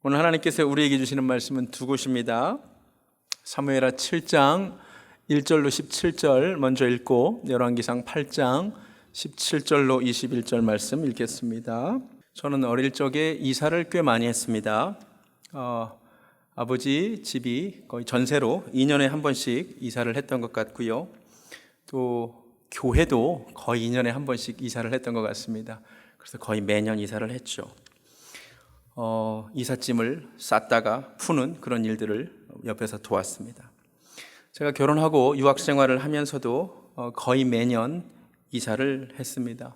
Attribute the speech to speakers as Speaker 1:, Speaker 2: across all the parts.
Speaker 1: 오늘 하나님께서 우리에게 주시는 말씀은 두 곳입니다. 사무엘하 7장 1절로 17절 먼저 읽고 열왕기상 8장 17절로 21절 말씀 읽겠습니다. 저는 어릴 적에 이사를 꽤 많이 했습니다. 아버지 집이 거의 전세로 2년에 한 번씩 이사를 했던 것 같고요. 또 교회도 거의 2년에 한 번씩 이사를 했던 것 같습니다. 그래서 거의 매년 이사를 했죠. 이삿짐을 쌌다가 푸는 그런 일들을 옆에서 도왔습니다. 제가 결혼하고 유학 생활을 하면서도 거의 매년 이사를 했습니다.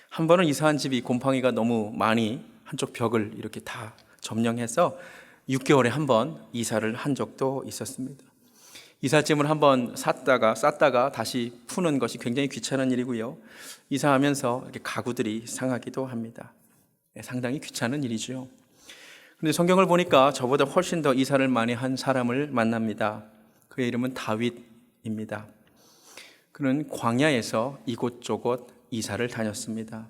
Speaker 1: 한 번은 이사한 집이 곰팡이가 너무 많이 한쪽 벽을 이렇게 다 점령해서 6개월에 한 번 이사를 한 적도 있었습니다. 이삿짐을 한번 쌌다가 다시 푸는 것이 굉장히 귀찮은 일이고요. 이사하면서 이렇게 가구들이 상하기도 합니다. 상당히 귀찮은 일이죠. 그런데 성경을 보니까 저보다 훨씬 더 이사를 많이 한 사람을 만납니다. 그의 이름은 다윗입니다. 그는 광야에서 이곳저곳 이사를 다녔습니다.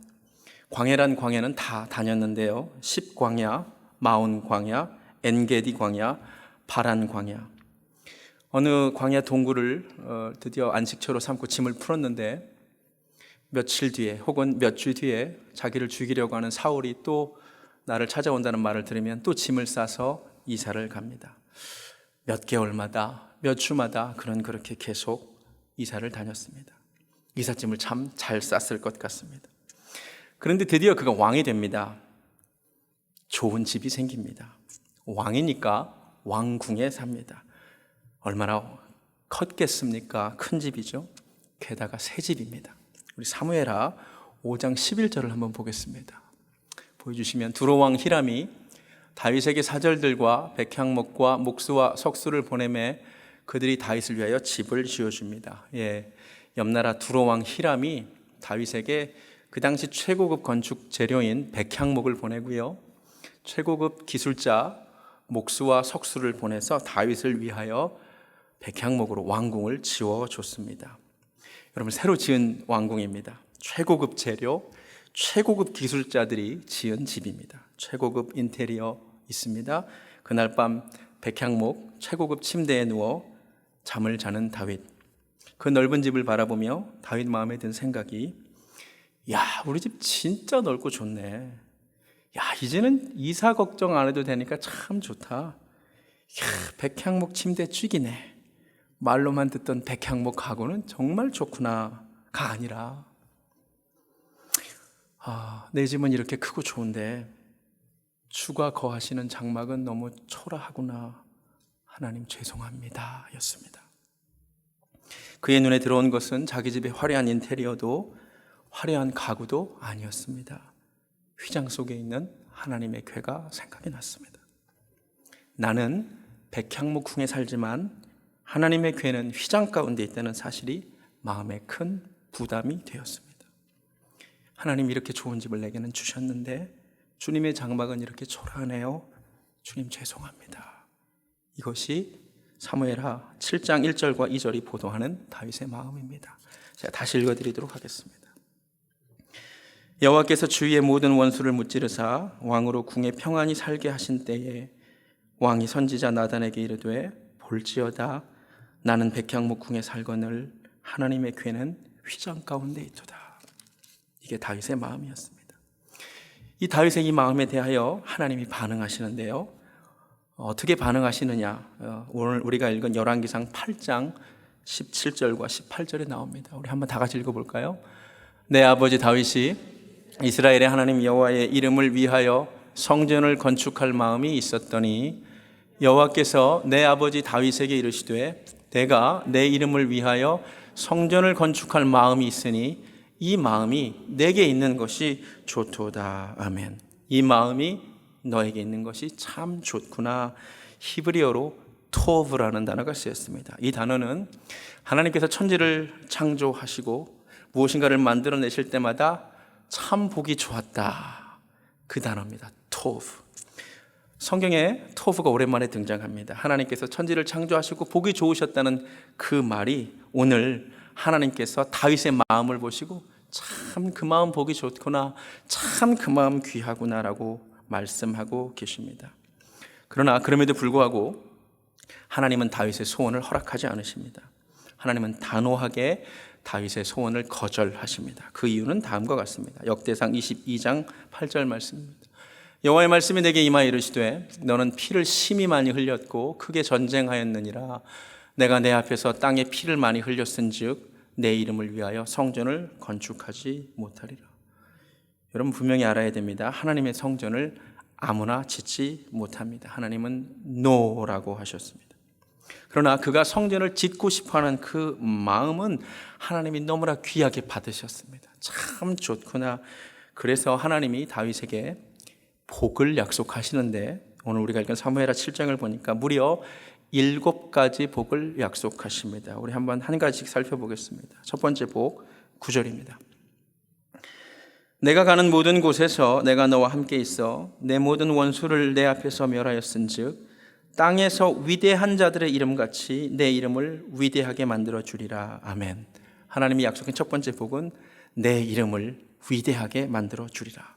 Speaker 1: 광야란 광야는 다 다녔는데요. 10광야, 마온 광야, 엔게디 광야, 바란 광야. 어느 광야 동굴을 드디어 안식처로 삼고 짐을 풀었는데 며칠 뒤에 혹은 몇 주 뒤에 자기를 죽이려고 하는 사울이 또 나를 찾아온다는 말을 들으면 또 짐을 싸서 이사를 갑니다. 몇 개월마다 몇 주마다 그는 그렇게 계속 이사를 다녔습니다. 이삿짐을 참 잘 쌌을 것 같습니다. 그런데 드디어 그가 왕이 됩니다. 좋은 집이 생깁니다. 왕이니까 왕궁에 삽니다. 얼마나 컸겠습니까? 큰 집이죠. 게다가 새 집입니다. 우리 사무엘하 5장 11절을 한번 보겠습니다. 보여주시면 두로왕 히람이 다윗에게 사절들과 백향목과 목수와 석수를 보내매 그들이 다윗을 위하여 집을 지어줍니다. 옆나라 두로왕 히람이 다윗에게 그 당시 최고급 건축 재료인 백향목을 보내고요. 최고급 기술자 목수와 석수를 보내서 다윗을 위하여 백향목으로 왕궁을 지어줬습니다. 여러분, 새로 지은 왕궁입니다. 최고급 재료, 최고급 기술자들이 지은 집입니다. 최고급 인테리어 있습니다. 그날 밤 백향목 최고급 침대에 누워 잠을 자는 다윗. 그 넓은 집을 바라보며 다윗 마음에 든 생각이, 야, 우리 집 진짜 넓고 좋네. 야, 이제는 이사 걱정 안 해도 되니까 참 좋다. 야, 백향목 침대 죽이네. 말로만 듣던 백향목 가구는 정말 좋구나가 아니라, 내 집은 이렇게 크고 좋은데 주가 거하시는 장막은 너무 초라하구나. 하나님 죄송합니다 였습니다. 그의 눈에 들어온 것은 자기 집의 화려한 인테리어도 화려한 가구도 아니었습니다. 휘장 속에 있는 하나님의 궤가 생각이 났습니다. 나는 백향목궁에 살지만 하나님의 궤는 휘장 가운데 있다는 사실이 마음에 큰 부담이 되었습니다. 하나님, 이렇게 좋은 집을 내게는 주셨는데 주님의 장막은 이렇게 초라하네요. 주님 죄송합니다. 이것이 사무엘하 7장 1절과 2절이 보도하는 다윗의 마음입니다. 제가 다시 읽어드리도록 하겠습니다. 여호와께서 주위의 모든 원수를 무찌르사 왕으로 궁에 평안히 살게 하신 때에 왕이 선지자 나단에게 이르되, 볼지어다 나는 백향목궁에 살거늘 하나님의 궤는 휘장 가운데 있도다. 이게 다윗의 마음이었습니다. 이 다윗의 이 마음에 대하여 하나님이 반응하시는데요. 어떻게 반응하시느냐? 오늘 우리가 읽은 열왕기상 8장 17절과 18절에 나옵니다. 우리 한번 다 같이 읽어볼까요? 내 아버지 다윗이 이스라엘의 하나님 여호와의 이름을 위하여 성전을 건축할 마음이 있었더니 여호와께서 내 아버지 다윗에게 이르시되, 내가 내 이름을 위하여 성전을 건축할 마음이 있으니 이 마음이 내게 있는 것이 좋도다. 아멘. 이 마음이 너에게 있는 것이 참 좋구나. 히브리어로 토브라는 단어가 쓰였습니다. 이 단어는 하나님께서 천지를 창조하시고 무엇인가를 만들어내실 때마다 참 보기 좋았다. 그 단어입니다. 토브. 성경에 토브가 오랜만에 등장합니다. 하나님께서 천지를 창조하시고 보기 좋으셨다는 그 말이 오늘 하나님께서 다윗의 마음을 보시고 참 그 마음 보기 좋구나, 참 그 마음 귀하구나라고 말씀하고 계십니다. 그러나 그럼에도 불구하고 하나님은 다윗의 소원을 허락하지 않으십니다. 하나님은 단호하게 다윗의 소원을 거절하십니다. 그 이유는 다음과 같습니다. 역대상 22장 8절 말씀입니다. 여호와의 말씀이 내게 임하여 이르시되 너는 피를 심히 많이 흘렸고 크게 전쟁하였느니라. 내가 내 앞에서 땅에 피를 많이 흘렸은즉 내 이름을 위하여 성전을 건축하지 못하리라. 여러분 분명히 알아야 됩니다. 하나님의 성전을 아무나 짓지 못합니다. 하나님은 노라고 하셨습니다. 그러나 그가 성전을 짓고 싶어하는 그 마음은 하나님이 너무나 귀하게 받으셨습니다. 참 좋구나. 그래서 하나님이 다윗에게 복을 약속하시는데 오늘 우리가 읽은 사무엘하 7장을 보니까 무려 7가지 복을 약속하십니다. 우리 한번 한 가지씩 살펴보겠습니다. 첫 번째 복 9절입니다. 내가 가는 모든 곳에서 내가 너와 함께 있어 내 모든 원수를 내 앞에서 멸하였은즉 땅에서 위대한 자들의 이름같이 내 이름을 위대하게 만들어 주리라. 아멘. 하나님이 약속한 첫 번째 복은 내 이름을 위대하게 만들어 주리라.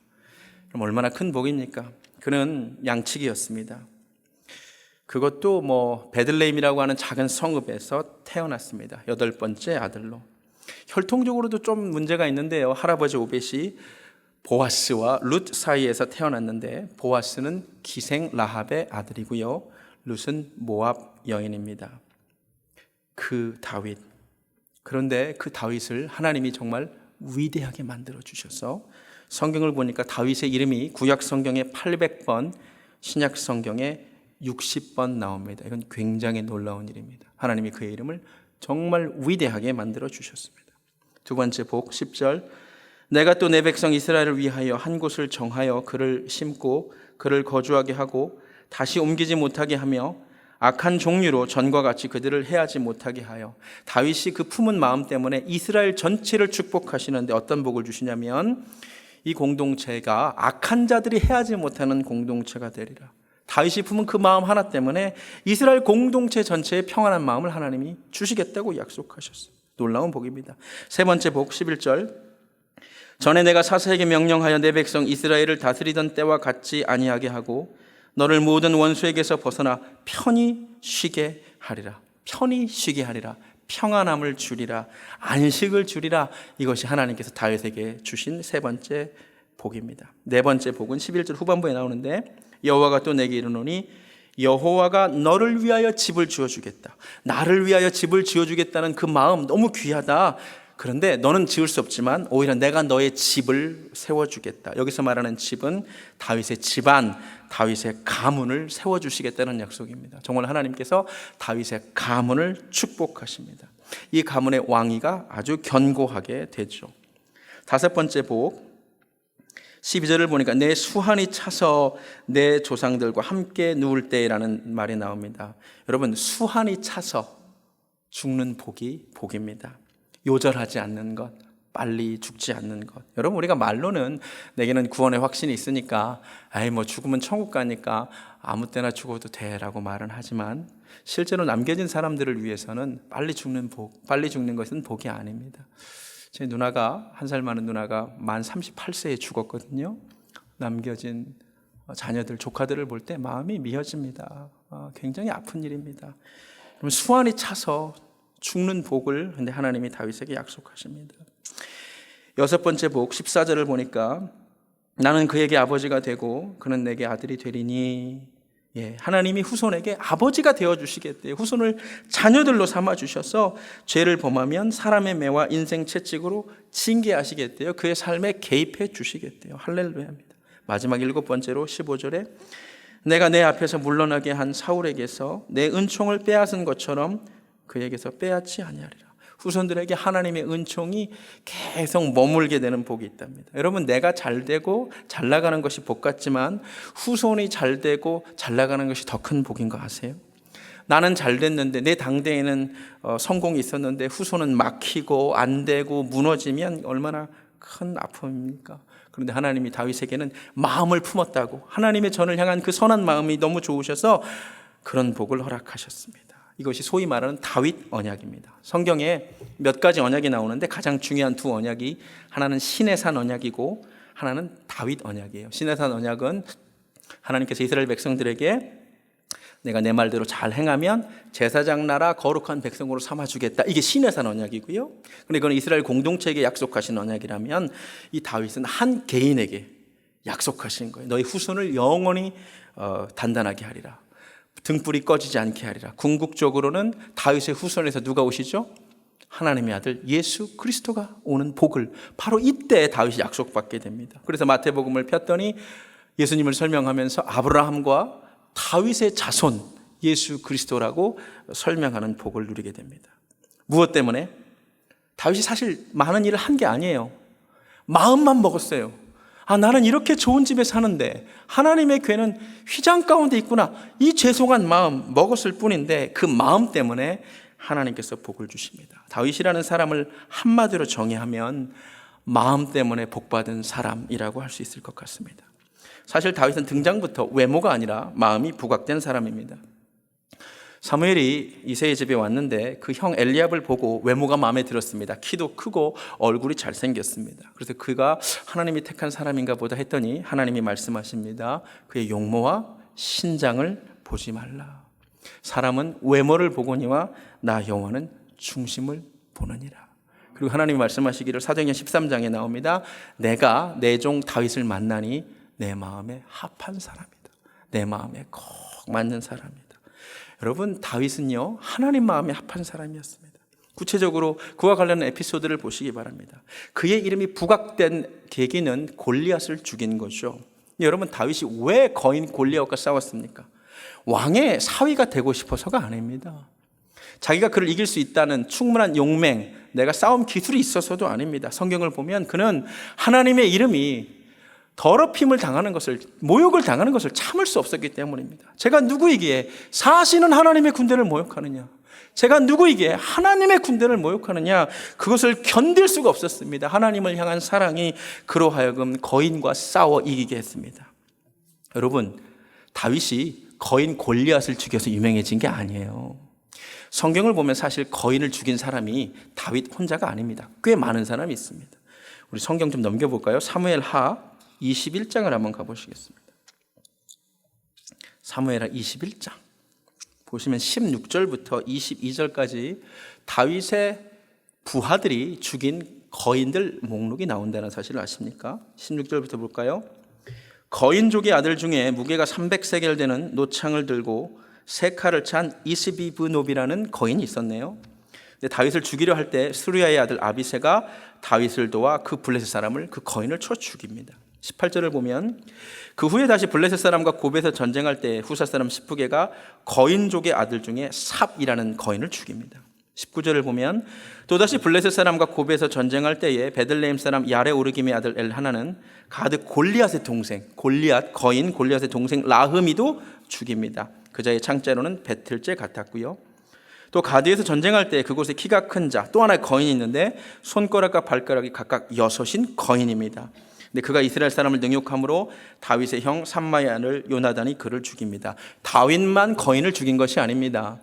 Speaker 1: 그럼 얼마나 큰 복입니까? 그는 양치기였습니다. 그것도 베들레헴이라고 하는 작은 성읍에서 태어났습니다. 8번째 아들로. 혈통적으로도 좀 문제가 있는데요. 할아버지 오벳이 보아스와 룻 사이에서 태어났는데 보아스는 기생 라합의 아들이고요. 룻은 모압 여인입니다. 그 다윗. 그런데 그 다윗을 하나님이 정말 위대하게 만들어 주셔서 성경을 보니까 다윗의 이름이 구약 성경에 800번, 신약 성경에 60번 나옵니다. 이건 굉장히 놀라운 일입니다. 하나님이 그의 이름을 정말 위대하게 만들어 주셨습니다. 두 번째 복 10절. 내가 또 내 백성 이스라엘을 위하여 한 곳을 정하여 그를 심고 그를 거주하게 하고 다시 옮기지 못하게 하며 악한 종류로 전과 같이 그들을 해하지 못하게 하여. 다윗이 그 품은 마음 때문에 이스라엘 전체를 축복하시는데 어떤 복을 주시냐면 이 공동체가 악한 자들이 해하지 못하는 공동체가 되리라. 다윗이 품은 그 마음 하나 때문에 이스라엘 공동체 전체의 평안한 마음을 하나님이 주시겠다고 약속하셨어요. 놀라운 복입니다. 세 번째 복 11절. 전에 내가 사사에게 명령하여 내 백성 이스라엘을 다스리던 때와 같지 아니하게 하고 너를 모든 원수에게서 벗어나 편히 쉬게 하리라. 편히 쉬게 하리라. 평안함을 주리라. 안식을 주리라. 이것이 하나님께서 다윗에게 주신 세 번째 복입니다. 네 번째 복은 11절 후반부에 나오는데 여호와가 또 내게 이르노니 여호와가 너를 위하여 집을 지어주겠다. 나를 위하여 집을 지어주겠다는 그 마음 너무 귀하다. 그런데 너는 지을 수 없지만 오히려 내가 너의 집을 세워주겠다. 여기서 말하는 집은 다윗의 집안, 다윗의 가문을 세워주시겠다는 약속입니다. 정말 하나님께서 다윗의 가문을 축복하십니다. 이 가문의 왕위가 아주 견고하게 되죠. 다섯 번째 복 12절을 보니까 내 수한이 차서 내 조상들과 함께 누울 때라는 말이 나옵니다. 여러분 수한이 차서 죽는 복이 복입니다. 요절하지 않는 것, 빨리 죽지 않는 것. 여러분 우리가 말로는 내게는 구원의 확신이 있으니까 죽으면 천국 가니까 아무 때나 죽어도 돼라고 말은 하지만 실제로 남겨진 사람들을 위해서는 빨리 죽는 것은 복이 아닙니다. 제 누나가 한 살 많은 누나가 만 38세에 죽었거든요. 남겨진 자녀들, 조카들을 볼 때 마음이 미어집니다. 굉장히 아픈 일입니다. 그럼 수완이 차서 죽는 복을 근데 하나님이 다윗에게 약속하십니다. 여섯 번째 복 14절을 보니까 나는 그에게 아버지가 되고 그는 내게 아들이 되리니. 하나님이 후손에게 아버지가 되어주시겠대요. 후손을 자녀들로 삼아주셔서 죄를 범하면 사람의 매와 인생 채찍으로 징계하시겠대요. 그의 삶에 개입해 주시겠대요. 할렐루야입니다. 마지막 일곱 번째로 15절에 내가 내 앞에서 물러나게 한 사울에게서 내 은총을 빼앗은 것처럼 그에게서 빼앗지 아니하리라. 후손들에게 하나님의 은총이 계속 머물게 되는 복이 있답니다. 여러분 내가 잘되고 잘나가는 것이 복 같지만 후손이 잘되고 잘나가는 것이 더 큰 복인 거 아세요? 나는 잘됐는데 내 당대에는 성공이 있었는데 후손은 막히고 안 되고 무너지면 얼마나 큰 아픔입니까? 그런데 하나님이 다윗에게는 마음을 품었다고 하나님의 전을 향한 그 선한 마음이 너무 좋으셔서 그런 복을 허락하셨습니다. 이것이 소위 말하는 다윗 언약입니다. 성경에 몇 가지 언약이 나오는데 가장 중요한 두 언약이 하나는 시내산 언약이고 하나는 다윗 언약이에요. 시내산 언약은 하나님께서 이스라엘 백성들에게 내가 내 말대로 잘 행하면 제사장 나라 거룩한 백성으로 삼아주겠다. 이게 신의 산 언약이고요. 그런데 이건 이스라엘 공동체에게 약속하신 언약이라면 이 다윗은 한 개인에게 약속하신 거예요. 너희 후손을 영원히 단단하게 하리라. 등불이 꺼지지 않게 하리라. 궁극적으로는 다윗의 후손에서 누가 오시죠? 하나님의 아들 예수 그리스도가 오는 복을 바로 이때 다윗이 약속받게 됩니다. 그래서 마태복음을 폈더니 예수님을 설명하면서 아브라함과 다윗의 자손 예수 그리스도라고 설명하는 복을 누리게 됩니다. 무엇 때문에? 다윗이 사실 많은 일을 한 게 아니에요. 마음만 먹었어요. 나는 이렇게 좋은 집에 사는데 하나님의 궤는 휘장 가운데 있구나. 이 죄송한 마음 먹었을 뿐인데 그 마음 때문에 하나님께서 복을 주십니다. 다윗이라는 사람을 한마디로 정의하면 마음 때문에 복받은 사람이라고 할 수 있을 것 같습니다. 사실 다윗은 등장부터 외모가 아니라 마음이 부각된 사람입니다. 사무엘이 이새의 집에 왔는데 그 형 엘리압을 보고 외모가 마음에 들었습니다. 키도 크고 얼굴이 잘생겼습니다. 그래서 그가 하나님이 택한 사람인가 보다 했더니 하나님이 말씀하십니다. 그의 용모와 신장을 보지 말라. 사람은 외모를 보거니와 나 여호와는 중심을 보느니라. 그리고 하나님이 말씀하시기를 사도행전 13장에 나옵니다. 내가 내 종 다윗을 만나니 내 마음에 합한 사람이다. 내 마음에 꼭 맞는 사람이다. 여러분, 다윗은요 하나님 마음에 합한 사람이었습니다. 구체적으로 그와 관련된 에피소드를 보시기 바랍니다. 그의 이름이 부각된 계기는 골리앗을 죽인 거죠. 여러분, 다윗이 왜 거인 골리앗과 싸웠습니까? 왕의 사위가 되고 싶어서가 아닙니다. 자기가 그를 이길 수 있다는 충분한 용맹, 내가 싸움 기술이 있어서도 아닙니다. 성경을 보면 그는 하나님의 이름이 더럽힘을 당하는 것을, 모욕을 당하는 것을 참을 수 없었기 때문입니다. 제가 누구이기에 사시는 하나님의 군대를 모욕하느냐, 제가 누구이기에 하나님의 군대를 모욕하느냐, 그것을 견딜 수가 없었습니다. 하나님을 향한 사랑이 그로 하여금 거인과 싸워 이기게 했습니다. 여러분, 다윗이 거인 골리앗을 죽여서 유명해진 게 아니에요. 성경을 보면 사실 거인을 죽인 사람이 다윗 혼자가 아닙니다. 꽤 많은 사람이 있습니다. 우리 성경 좀 넘겨볼까요? 사무엘하 21장을 한번 가보시겠습니다. 사무엘하 21장 보시면 16절부터 22절까지 다윗의 부하들이 죽인 거인들 목록이 나온다는 사실을 아십니까? 16절부터 볼까요? 거인족의 아들 중에 무게가 300세겔 되는 노창을 들고 세 칼을 찬 이스비브노비라는 거인이 있었네요. 근데 다윗을 죽이려 할 때 스루야의 아들 아비새가 다윗을 도와 그 블레셋 사람을, 그 거인을 쳐 죽입니다. 18절을 보면 그 후에 다시 블레셋 사람과 고베에서 전쟁할 때 후사 사람 시프게가 거인족의 아들 중에 삽이라는 거인을 죽입니다. 19절을 보면 또다시 블레셋 사람과 고베에서 전쟁할 때에 베들레헴 사람 야레 오르김의 아들 엘하나는 가드 골리앗의 동생, 골리앗 거인 골리앗의 동생 라흐미도 죽입니다. 그자의 창자로는 배틀째 같았고요. 또 가드에서 전쟁할 때 그곳에 키가 큰 자 또 하나의 거인이 있는데 손가락과 발가락이 각각 6인 거인입니다. 근데 그가 이스라엘 사람을 능욕함으로 다윗의 형 삼마의 아들 요나단이 그를 죽입니다. 다윗만 거인을 죽인 것이 아닙니다.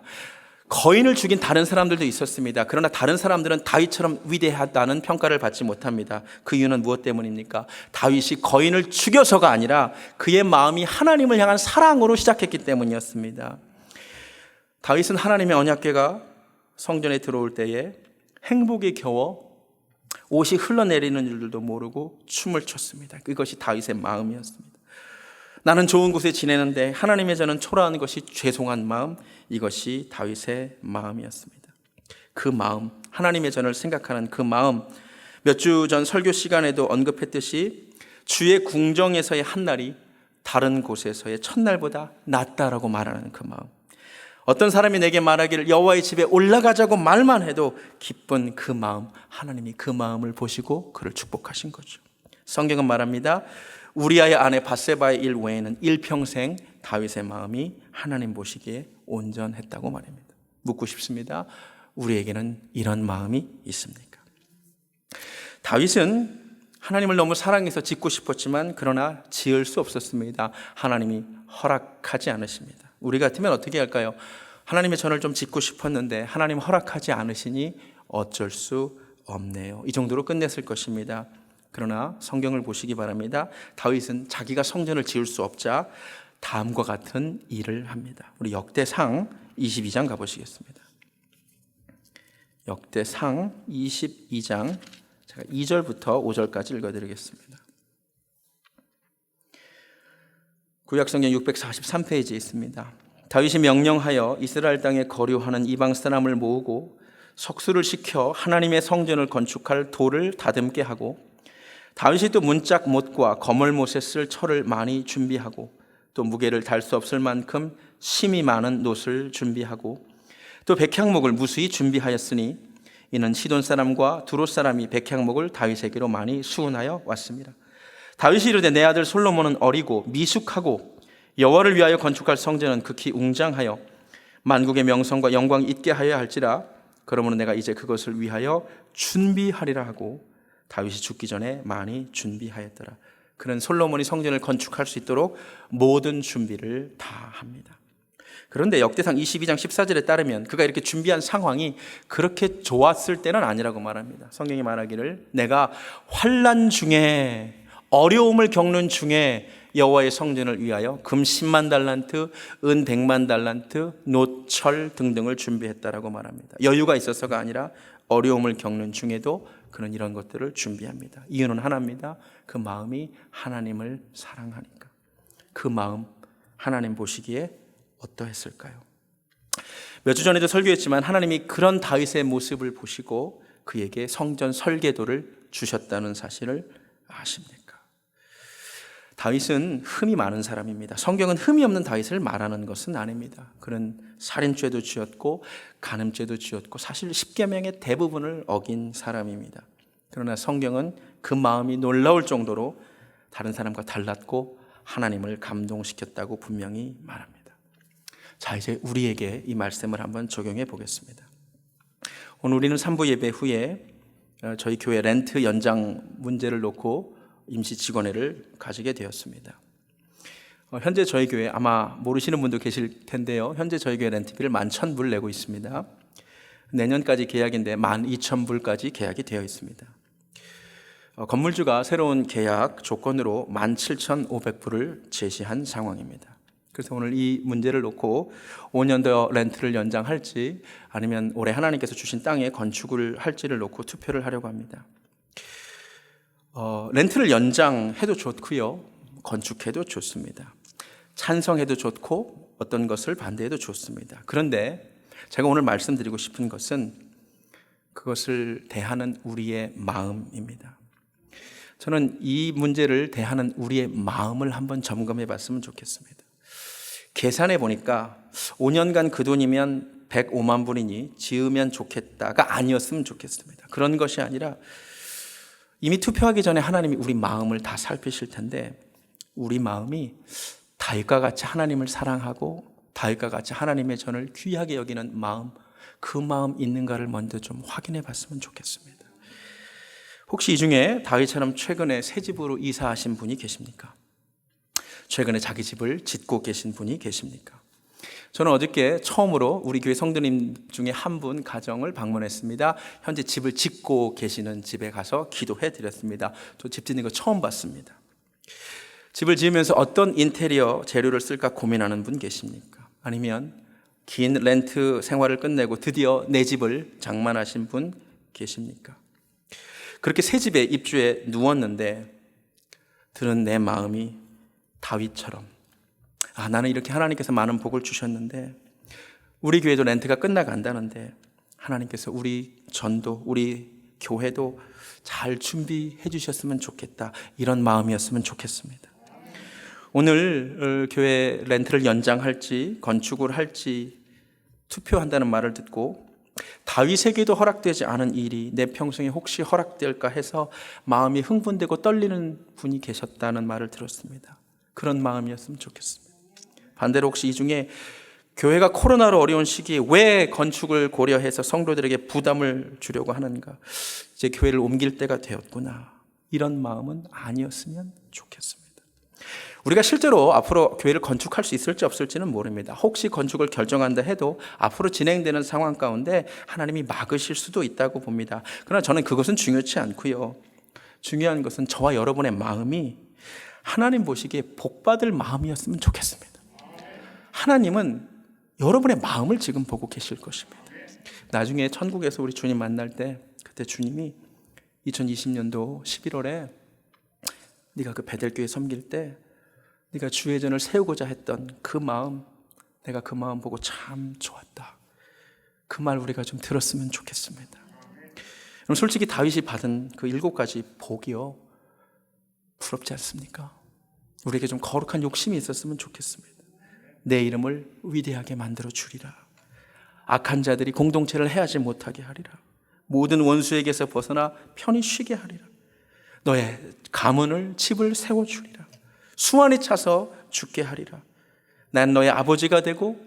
Speaker 1: 거인을 죽인 다른 사람들도 있었습니다. 그러나 다른 사람들은 다윗처럼 위대하다는 평가를 받지 못합니다. 그 이유는 무엇 때문입니까? 다윗이 거인을 죽여서가 아니라 그의 마음이 하나님을 향한 사랑으로 시작했기 때문이었습니다. 다윗은 하나님의 언약궤가 성전에 들어올 때에 행복에 겨워 옷이 흘러내리는 줄도 모르고 춤을 췄습니다. 그것이 다윗의 마음이었습니다. 나는 좋은 곳에 지내는데 하나님의 저는 초라한 것이 죄송한 마음, 이것이 다윗의 마음이었습니다. 그 마음, 하나님의 전을 생각하는 그 마음, 몇 주 전 설교 시간에도 언급했듯이 주의 궁정에서의 한날이 다른 곳에서의 첫날보다 낫다라고 말하는 그 마음, 어떤 사람이 내게 말하기를 여호와의 집에 올라가자고 말만 해도 기쁜 그 마음, 하나님이 그 마음을 보시고 그를 축복하신 거죠. 성경은 말합니다. 우리아의 아내 밧세바의 일 외에는 일평생 다윗의 마음이 하나님 보시기에 온전했다고 말합니다. 묻고 싶습니다. 우리에게는 이런 마음이 있습니까? 다윗은 하나님을 너무 사랑해서 짓고 싶었지만 그러나 지을 수 없었습니다. 하나님이 허락하지 않으십니다. 우리 같으면 어떻게 할까요? 하나님의 전을 좀 짓고 싶었는데 하나님 허락하지 않으시니 어쩔 수 없네요. 이 정도로 끝냈을 것입니다. 그러나 성경을 보시기 바랍니다. 다윗은 자기가 성전을 지을 수 없자 다음과 같은 일을 합니다. 우리 역대상 22장 가보시겠습니다. 역대상 22장 제가 2절부터 5절까지 읽어드리겠습니다. 구약성경 643페이지에 있습니다. 다윗이 명령하여 이스라엘 땅에 거류하는 이방 사람을 모으고 석수를 시켜 하나님의 성전을 건축할 돌을 다듬게 하고, 다윗이 또 문짝 못과 거물 못에 쓸 철을 많이 준비하고, 또 무게를 달 수 없을 만큼 심이 많은 놋을 준비하고, 또 백향목을 무수히 준비하였으니 이는 시돈 사람과 두롯 사람이 백향목을 다윗에게로 많이 수운하여 왔습니다. 다윗이 이르되 내 아들 솔로몬은 어리고 미숙하고 여호와를 위하여 건축할 성전은 극히 웅장하여 만국의 명성과 영광이 있게 하여야 할지라. 그러므로 내가 이제 그것을 위하여 준비하리라 하고 다윗이 죽기 전에 많이 준비하였더라. 그는 솔로몬이 성전을 건축할 수 있도록 모든 준비를 다 합니다. 그런데 역대상 22장 14절에 따르면 그가 이렇게 준비한 상황이 그렇게 좋았을 때는 아니라고 말합니다. 성경이 말하기를 내가 환난 중에, 어려움을 겪는 중에 여호와의 성전을 위하여 금 10만 달란트, 은 100만 달란트, 놋, 철 등등을 준비했다라고 말합니다. 여유가 있어서가 아니라 어려움을 겪는 중에도 그는 이런 것들을 준비합니다. 이유는 하나입니다. 그 마음이 하나님을 사랑하니까. 그 마음 하나님 보시기에 어떠했을까요? 몇 주 전에도 설교했지만 하나님이 그런 다윗의 모습을 보시고 그에게 성전 설계도를 주셨다는 사실을 아십니까? 다윗은 흠이 많은 사람입니다. 성경은 흠이 없는 다윗을 말하는 것은 아닙니다. 그는 살인죄도 지었고 간음죄도 지었고 사실 십계명의 대부분을 어긴 사람입니다. 그러나 성경은 그 마음이 놀라울 정도로 다른 사람과 달랐고 하나님을 감동시켰다고 분명히 말합니다. 자, 이제 우리에게 이 말씀을 한번 적용해 보겠습니다. 오늘 우리는 3부 예배 후에 저희 교회 렌트 연장 문제를 놓고 임시 직원회를 가지게 되었습니다. 현재 저희 교회 아마 모르시는 분도 계실 텐데요. 현재 저희 교회 렌트비를 11,000불 내고 있습니다. 내년까지 계약인데 12,000불까지 계약이 되어 있습니다. 건물주가 새로운 계약 조건으로 17,500불을 제시한 상황입니다. 그래서 오늘 이 문제를 놓고 5년 더 렌트를 연장할지 아니면 올해 하나님께서 주신 땅에 건축을 할지를 놓고 투표를 하려고 합니다. 렌트를 연장해도 좋고요, 건축해도 좋습니다. 찬성해도 좋고 어떤 것을 반대해도 좋습니다. 그런데 제가 오늘 말씀드리고 싶은 것은 그것을 대하는 우리의 마음입니다. 저는 이 문제를 대하는 우리의 마음을 한번 점검해 봤으면 좋겠습니다. 계산해 보니까 5년간 그 돈이면 105만 불이니 지으면 좋겠다가 아니었으면 좋겠습니다. 그런 것이 아니라 이미 투표하기 전에 하나님이 우리 마음을 다 살피실 텐데 우리 마음이 다윗과 같이 하나님을 사랑하고 다윗과 같이 하나님의 전을 귀하게 여기는 마음, 그 마음 있는가를 먼저 좀 확인해 봤으면 좋겠습니다. 혹시 이 중에 다윗처럼 최근에 새 집으로 이사하신 분이 계십니까? 최근에 자기 집을 짓고 계신 분이 계십니까? 저는 어저께 처음으로 우리 교회 성도님 중에 한 분 가정을 방문했습니다. 현재 집을 짓고 계시는 집에 가서 기도해 드렸습니다. 저 집 짓는 거 처음 봤습니다. 집을 지으면서 어떤 인테리어 재료를 쓸까 고민하는 분 계십니까? 아니면 긴 렌트 생활을 끝내고 드디어 내 집을 장만하신 분 계십니까? 그렇게 새 집에 입주해 누웠는데 드는 내 마음이 다윗처럼, 나는 이렇게 하나님께서 많은 복을 주셨는데 우리 교회도 렌트가 끝나간다는데 하나님께서 우리 전도, 우리 교회도 잘 준비해 주셨으면 좋겠다, 이런 마음이었으면 좋겠습니다. 오늘 교회 렌트를 연장할지 건축을 할지 투표한다는 말을 듣고 다윗에게도 허락되지 않은 일이 내 평생에 혹시 허락될까 해서 마음이 흥분되고 떨리는 분이 계셨다는 말을 들었습니다. 그런 마음이었으면 좋겠습니다. 반대로 혹시 이 중에 교회가 코로나로 어려운 시기에 왜 건축을 고려해서 성도들에게 부담을 주려고 하는가, 이제 교회를 옮길 때가 되었구나, 이런 마음은 아니었으면 좋겠습니다. 우리가 실제로 앞으로 교회를 건축할 수 있을지 없을지는 모릅니다. 혹시 건축을 결정한다 해도 앞으로 진행되는 상황 가운데 하나님이 막으실 수도 있다고 봅니다. 그러나 저는 그것은 중요치 않고요. 중요한 것은 저와 여러분의 마음이 하나님 보시기에 복받을 마음이었으면 좋겠습니다. 하나님은 여러분의 마음을 지금 보고 계실 것입니다. 나중에 천국에서 우리 주님 만날 때 그때 주님이 2020년도 11월에 네가 그 베델교회 섬길 때 네가 주회전을 세우고자 했던 그 마음, 내가 그 마음 보고 참 좋았다. 그 말 우리가 좀 들었으면 좋겠습니다. 그럼 솔직히 다윗이 받은 그 7가지 복이요, 부럽지 않습니까? 우리에게 좀 거룩한 욕심이 있었으면 좋겠습니다. 내 이름을 위대하게 만들어 주리라. 악한 자들이 공동체를 해하지 못하게 하리라. 모든 원수에게서 벗어나 편히 쉬게 하리라. 너의 가문을 집을 세워주리라. 수완이 차서 죽게 하리라. 난 너의 아버지가 되고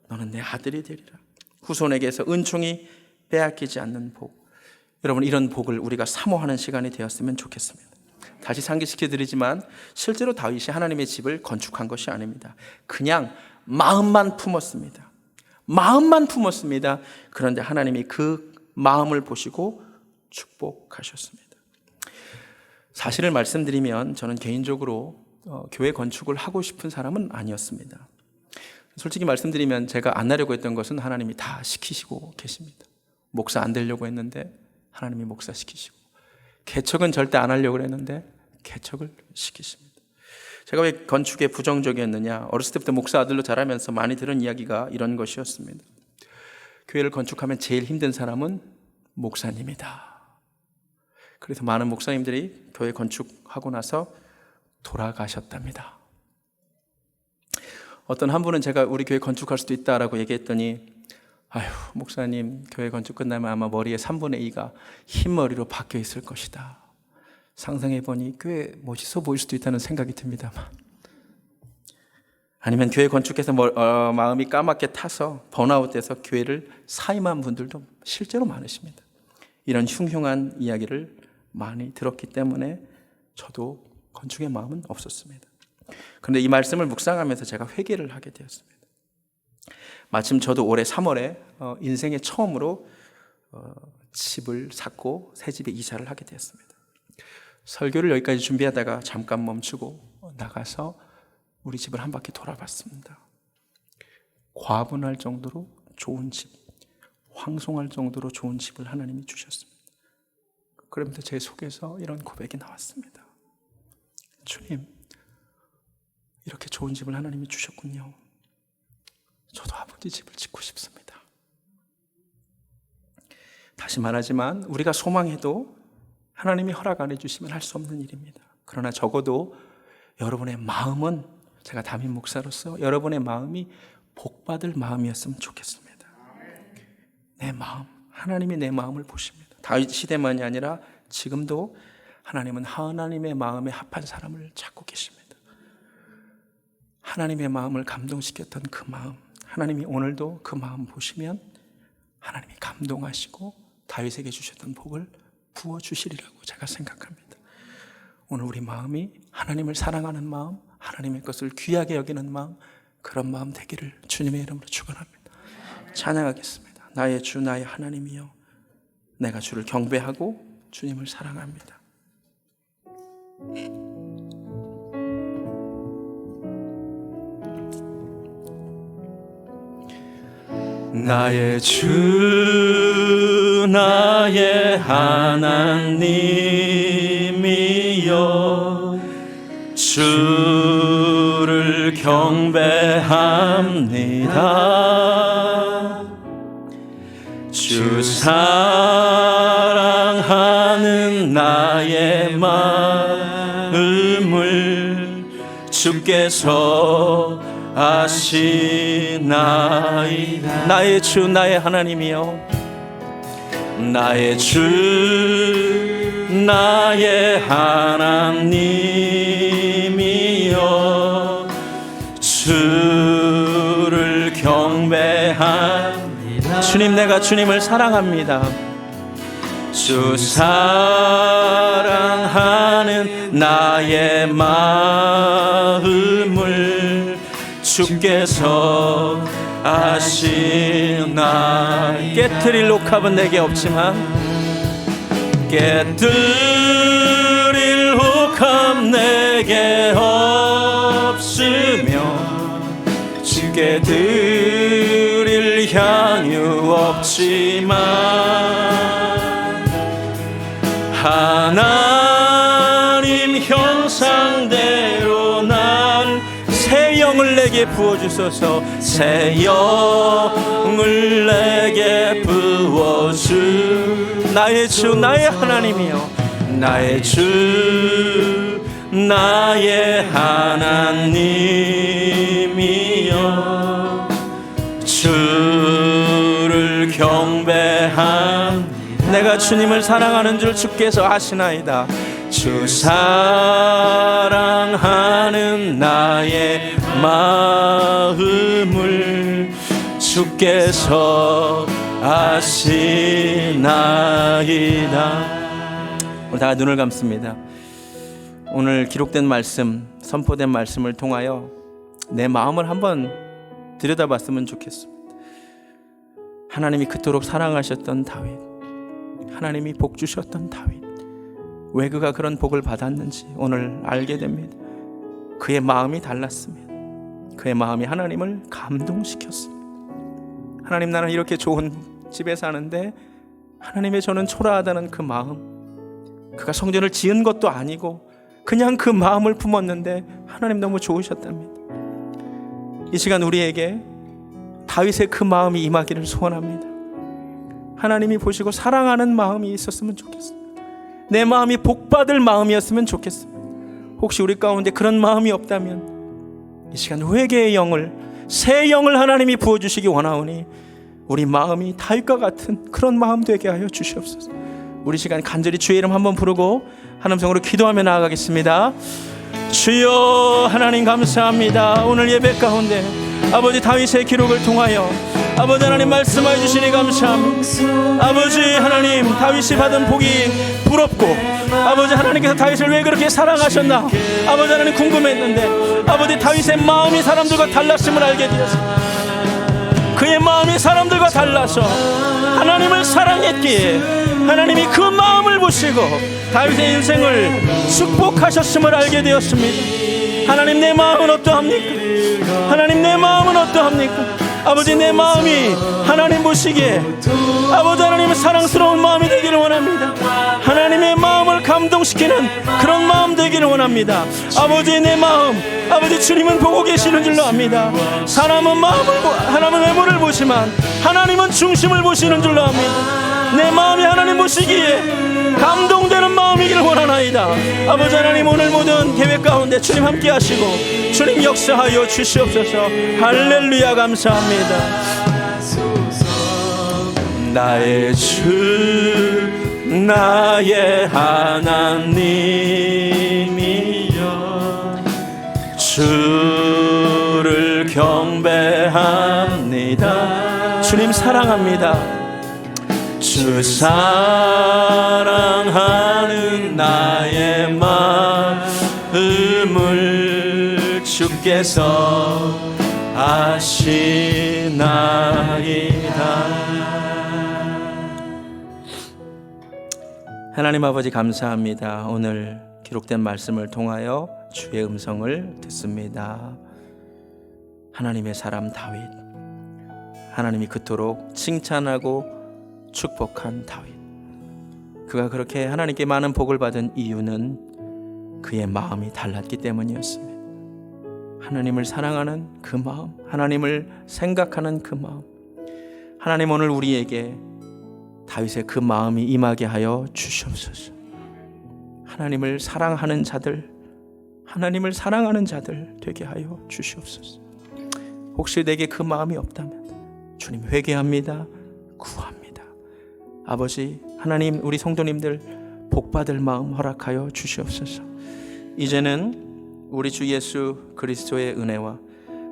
Speaker 1: 너는 내 아들이 되리라. 후손에게서 은총이 빼앗기지 않는 복. 여러분, 이런 복을 우리가 사모하는 시간이 되었으면 좋겠습니다. 다시 상기시켜 드리지만 실제로 다윗이 하나님의 집을 건축한 것이 아닙니다. 그냥 마음만 품었습니다. 마음만 품었습니다. 그런데 하나님이 그 마음을 보시고 축복하셨습니다. 사실을 말씀드리면 저는 개인적으로 교회 건축을 하고 싶은 사람은 아니었습니다. 솔직히 말씀드리면 제가 안 하려고 했던 것은 하나님이 다 시키시고 계십니다. 목사 안 되려고 했는데 하나님이 목사 시키시고, 개척은 절대 안 하려고 했는데 개척을 시키십니다. 제가 왜 건축에 부정적이었느냐? 어렸을 때부터 목사 아들로 자라면서 많이 들은 이야기가 이런 것이었습니다. 교회를 건축하면 제일 힘든 사람은 목사님이다. 그래서 많은 목사님들이 교회 건축하고 나서 돌아가셨답니다. 어떤 한 분은 제가 우리 교회 건축할 수도 있다라고 얘기했더니, 아휴, 목사님 교회 건축 끝나면 아마 머리에 3분의 2가 흰머리로 바뀌어 있을 것이다. 상상해보니 꽤 멋있어 보일 수도 있다는 생각이 듭니다만, 아니면 교회 건축해서 마음이 까맣게 타서 번아웃돼서 교회를 사임한 분들도 실제로 많으십니다. 이런 흉흉한 이야기를 많이 들었기 때문에 저도 건축의 마음은 없었습니다. 그런데 이 말씀을 묵상하면서 제가 회개를 하게 되었습니다. 마침 저도 올해 3월에 인생의 처음으로 집을 샀고 새 집에 이사를 하게 되었습니다. 설교를 여기까지 준비하다가 잠깐 멈추고 나가서 우리 집을 한 바퀴 돌아봤습니다. 과분할 정도로 좋은 집, 황송할 정도로 좋은 집을 하나님이 주셨습니다. 그러면서 제 속에서 이런 고백이 나왔습니다. 주님, 이렇게 좋은 집을 하나님이 주셨군요. 저도 아버지 집을 짓고 싶습니다. 다시 말하지만 우리가 소망해도 하나님이 허락 안 해주시면 할 수 없는 일입니다. 그러나 적어도 여러분의 마음은, 제가 담임 목사로서 여러분의 마음이 복받을 마음이었으면 좋겠습니다. 내 마음, 하나님이 내 마음을 보십니다. 다윗 시대만이 아니라 지금도 하나님은 하나님의 마음에 합한 사람을 찾고 계십니다. 하나님의 마음을 감동시켰던 그 마음, 하나님이 오늘도 그 마음 보시면 하나님이 감동하시고 다윗에게 주셨던 복을 부어주시리라고 제가 생각합니다. 오늘 우리 마음이 하나님을 사랑하는 마음, 하나님의 것을 귀하게 여기는 마음, 그런 마음 되기를 주님의 이름으로 축원합니다. 찬양하겠습니다. 나의 주, 나의 하나님이여, 내가 주를 경배하고 주님을 사랑합니다. 나의 주, 나의 하나님이여, 주를 경배합니다. 주 사랑하는 나의 마음을 주께서 아시나이다. 나의 주, 나의 하나님이여, 나의 주, 나의 하나님이여, 주를 경배합니다. 주님, 내가 주님을 사랑합니다. 주 사랑하는 나의 마음을 주께서 아시나. 깨트릴 옥합은 내게 없지만 깨트릴 부족함 내게 없으며 주께 드릴 향유 없지만 하나님 형상대로 난 새 영을 내게 부어주소서. 새 영을 내게 부어주 나의 주 나의 하나님이여 나의 주 나의 하나님이여 주를 경배한 내가 주님을 사랑하는 줄 주께서 아시나이다. 주 사랑하는 나의 마음을 주께서 아시나이다. 우리 다 눈을 감습니다. 오늘 기록된 말씀, 선포된 말씀을 통하여 내 마음을 한번 들여다봤으면 좋겠습니다. 하나님이 그토록 사랑하셨던 다윗, 하나님이 복 주셨던 다윗, 왜 그가 그런 복을 받았는지 오늘 알게 됩니다. 그의 마음이 달랐습니다. 그의 마음이 하나님을 감동시켰습니다. 하나님, 나는 이렇게 좋은 집에 사는데 하나님의 저는 초라하다는 그 마음, 그가 성전을 지은 것도 아니고 그냥 그 마음을 품었는데 하나님 너무 좋으셨답니다. 이 시간 우리에게 다윗의 그 마음이 임하기를 소원합니다. 하나님이 보시고 사랑하는 마음이 있었으면 좋겠습니다. 내 마음이 복받을 마음이었으면 좋겠습니다. 혹시 우리 가운데 그런 마음이 없다면 이 시간 회개의 영을, 새 영을 하나님이 부어주시기 원하오니 우리 마음이 다윗과 같은 그런 마음 되게 하여 주시옵소서. 우리 시간 간절히 주의 이름 한번 부르고 한 음성으로 기도하며 나아가겠습니다. 주여 하나님 감사합니다. 오늘 예배 가운데 아버지 다윗의 기록을 통하여 아버지 하나님 말씀해 주시니 감사합니다. 아버지 하나님, 다윗이 받은 복이 부럽고 아버지 하나님께서 다윗을 왜 그렇게 사랑하셨나 아버지 하나님 궁금했는데 아버지 다윗의 마음이 사람들과 달랐음을 알게 되었습니다. 그의 마음이 사람들과 달라서 하나님을 사랑했기에 하나님이 그 마음을 보시고 다윗의 인생을 축복하셨음을 알게 되었습니다. 하나님, 내 마음은 어떠합니까? 하나님, 내 마음은 어떠합니까? 아버지, 내 마음이 하나님 보시기에 아버지 하나님의 사랑스러운 마음이 되기를 원합니다. 하나님의 마음을 감동시키는 그런 마음 되기를 원합니다. 아버지, 내 마음, 아버지 주님은 보고 계시는 줄로 압니다. 사람은 하나님은 외모를 보시만 하나님은 중심을 보시는 줄로 압니다. 내 마음이 하나님 보시기에 감동되는 마음이기를 원하나이다. 아버지 하나님, 오늘 모든 계획 가운데 주님 함께 하시고 주님 역사하여 주시옵소서. 할렐루야, 감사합니다. 나의 주 나의 하나님이여 주를 경배합니다. 주님 사랑합니다. 주 사랑하는 나의 마음을 주께서 아시나이다. 하나님 아버지 감사합니다. 오늘 기록된 말씀을 통하여 주의 음성을 듣습니다. 하나님의 사람 다윗, 하나님이 그토록 칭찬하고 축복한 다윗, 그가 그렇게 하나님께 많은 복을 받은 이유는 그의 마음이 달랐기 때문이었습니다. 하나님을 사랑하는 그 마음, 하나님을 생각하는 그 마음, 하나님 오늘 우리에게 다윗의 그 마음이 임하게 하여 주시옵소서. 하나님을 사랑하는 자들, 하나님을 사랑하는 자들 되게 하여 주시옵소서. 혹시 내게 그 마음이 없다면 주님 회개합니다. 구합니다. 아버지 하나님, 우리 성도님들 복받을 마음 허락하여 주시옵소서. 이제는 우리 주 예수 그리스도의 은혜와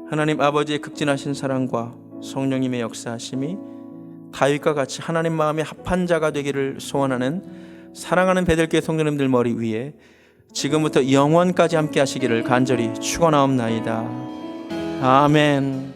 Speaker 1: 하나님 아버지의 극진하신 사랑과 성령님의 역사하심이 다윗과 같이 하나님 마음에 합한 자가 되기를 소원하는 사랑하는 베들교회 성도님들 머리 위에 지금부터 영원까지 함께 하시기를 간절히 축원하옵나이다. 아멘.